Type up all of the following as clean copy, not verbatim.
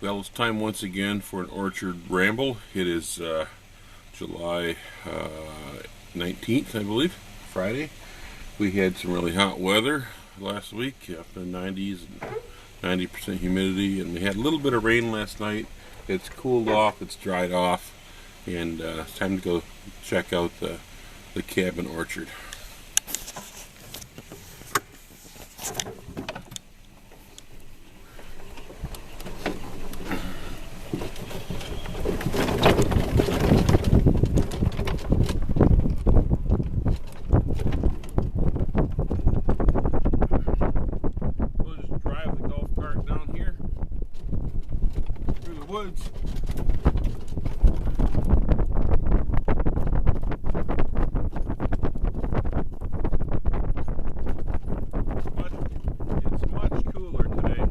Well, it's time once again for an orchard ramble. It is July 19th, I believe, Friday. We had some really hot weather last week, up in the 90s and 90% humidity, and we had a little bit of rain last night. It's cooled off, it's dried off, and it's time to go check out the cabin orchard. Woods. It's much cooler today.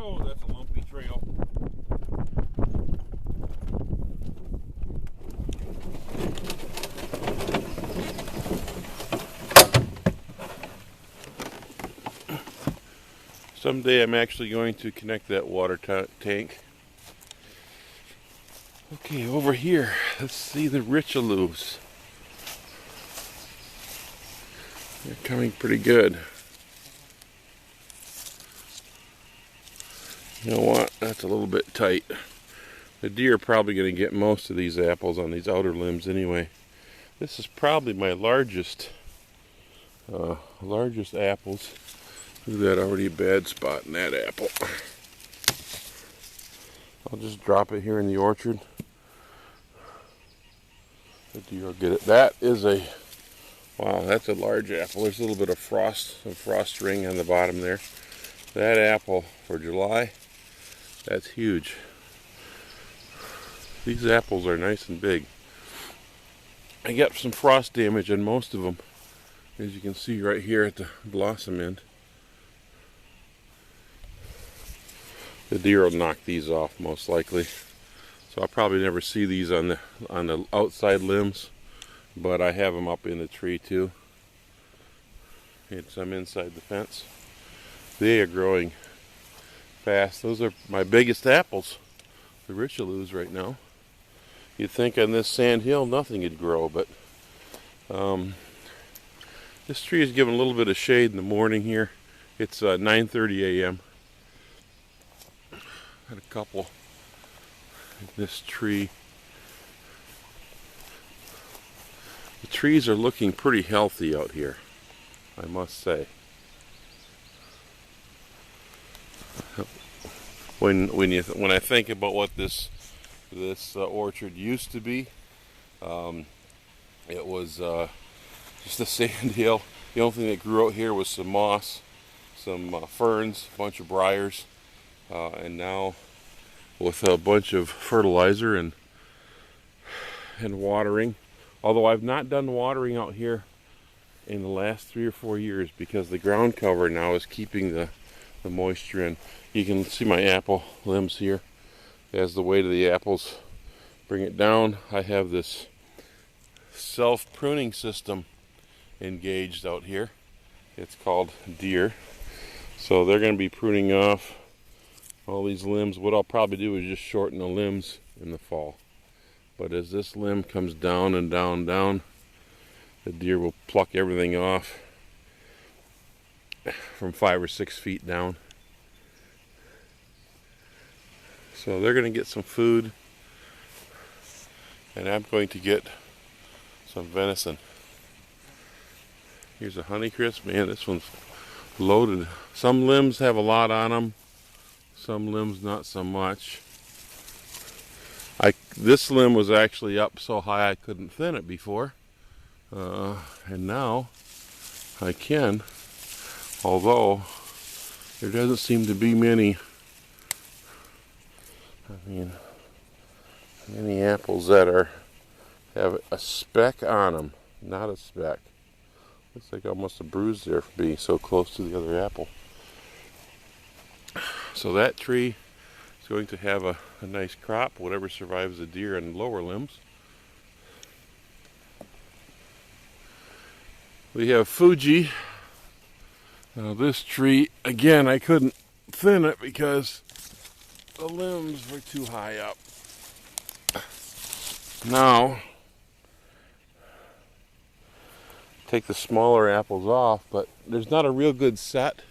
Oh, that's a lumpy trail. Someday I'm actually going to connect that water tank. Okay, over here, let's see the richelieu's. They're coming pretty good. You know what? That's a little bit tight. The deer are probably going to get most of these apples on these outer limbs anyway. This is probably my largest apples. Look at that, already a bad spot in that apple. I'll just drop it here in the orchard. The deer will get it. That is a, wow, that's a large apple. There's a little bit of some frost ring on the bottom there. That apple for July, that's huge. These apples are nice and big. I got some frost damage on most of them, as you can see right here at the blossom end. The deer will knock these off most likely, so I'll probably never see these on the outside limbs, but I have them up in the tree too, and some inside the fence. They are growing fast. Those are my biggest apples, the richelieu's right now. You'd think on this sand hill nothing would grow, but this tree is giving a little bit of shade in the morning here. It's 9:30 a.m. Got a couple in this tree. The trees are looking pretty healthy out here, I must say. When I think about what this orchard used to be, it was just a sand hill. The only thing that grew out here was some moss, some ferns, a bunch of briars, and now with a bunch of fertilizer and watering. Although I've not done watering out here in the last 3 or 4 years because the ground cover now is keeping the moisture in. You can see my apple limbs here. As the weight of the apples bring it down, I have this self-pruning system engaged out here. It's called deer. So they're going to be pruning off all these limbs. What I'll probably do is just shorten the limbs in the fall. But as this limb comes down and down, down, the deer will pluck everything off from 5 or 6 feet down. So they're going to get some food, and I'm going to get some venison. Here's a Honeycrisp. Man, this one's loaded. Some limbs have a lot on them, some limbs not so much. This limb was actually up so high I couldn't thin it before, and now I can, although there doesn't seem to be many apples that have a speck on them. Not a speck. Looks like almost a bruise there for being so close to the other apple. So that tree is going to have a nice crop, whatever survives the deer and lower limbs. We have Fuji. Now this tree, again, I couldn't thin it because the limbs were too high up. Now, take the smaller apples off, but there's not a real good set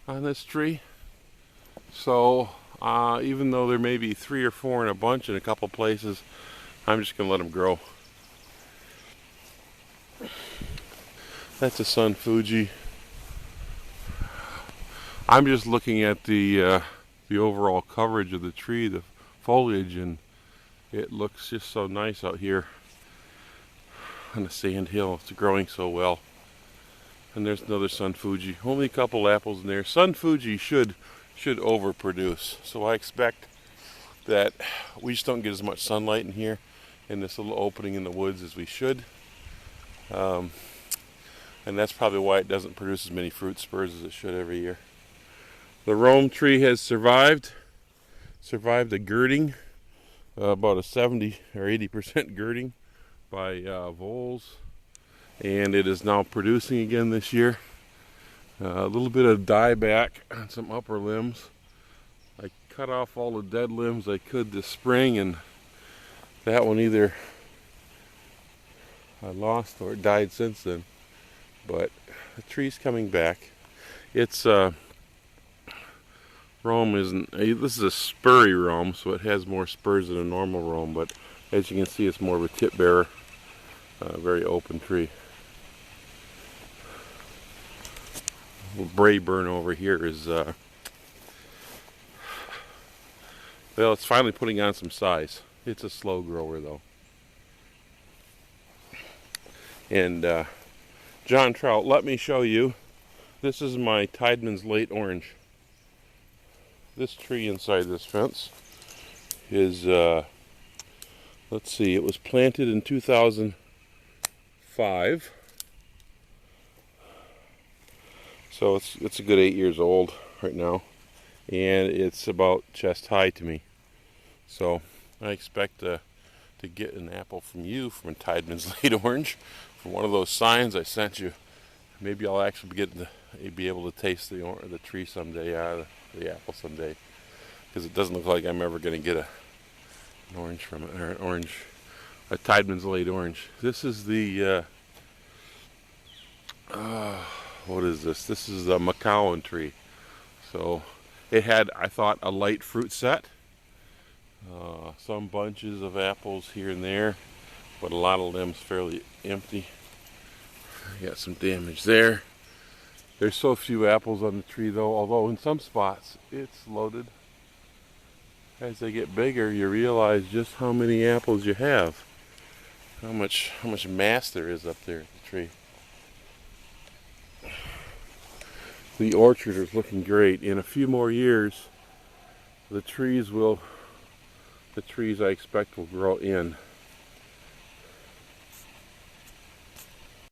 on this tree. So even though there may be 3 or 4 in a bunch in a couple places, I'm just going to let them grow. That's a Sun Fuji. I'm just looking at the overall coverage of the tree, the foliage, and it looks just so nice out here on the sand hill. It's growing so well. And there's another Sun Fuji. Only a couple apples in there. Sun Fuji should overproduce. So I expect that we just don't get as much sunlight in here in this little opening in the woods as we should. And that's probably why it doesn't produce as many fruit spurs as it should every year. The Rome tree has survived a girding, about a 70 or 80% girding by voles, and it is now producing again this year. A little bit of dieback on some upper limbs. I cut off all the dead limbs I could this spring, and that one either I lost or it died since then. But the tree's coming back. It's Rome isn't, this is a spurry Rome, so it has more spurs than a normal Rome, but as you can see, it's more of a tip bearer, very open tree. Brayburn over here is, well, it's finally putting on some size. It's a slow grower though. And John Trout, let me show you. This is my Tideman's late orange. This tree inside this fence is, let's see, it was planted in 2005. So it's a good 8 years old right now, and it's about chest high to me. So I expect to get an apple from you from a Tideman's late orange, from one of those signs I sent you. Maybe I'll actually be able to taste the tree someday, the apple someday, because it doesn't look like I'm ever going to get an orange from it, or a Tideman's late orange. This is the what is this? This is a Macauan tree. So it had, I thought, a light fruit set. Some bunches of apples here and there, but a lot of limbs fairly empty. Got some damage there. There's so few apples on the tree though, although in some spots it's loaded. As they get bigger, you realize just how many apples you have. How much mass there is up there at the tree. The orchard is looking great. In a few more years, the trees I expect will grow in.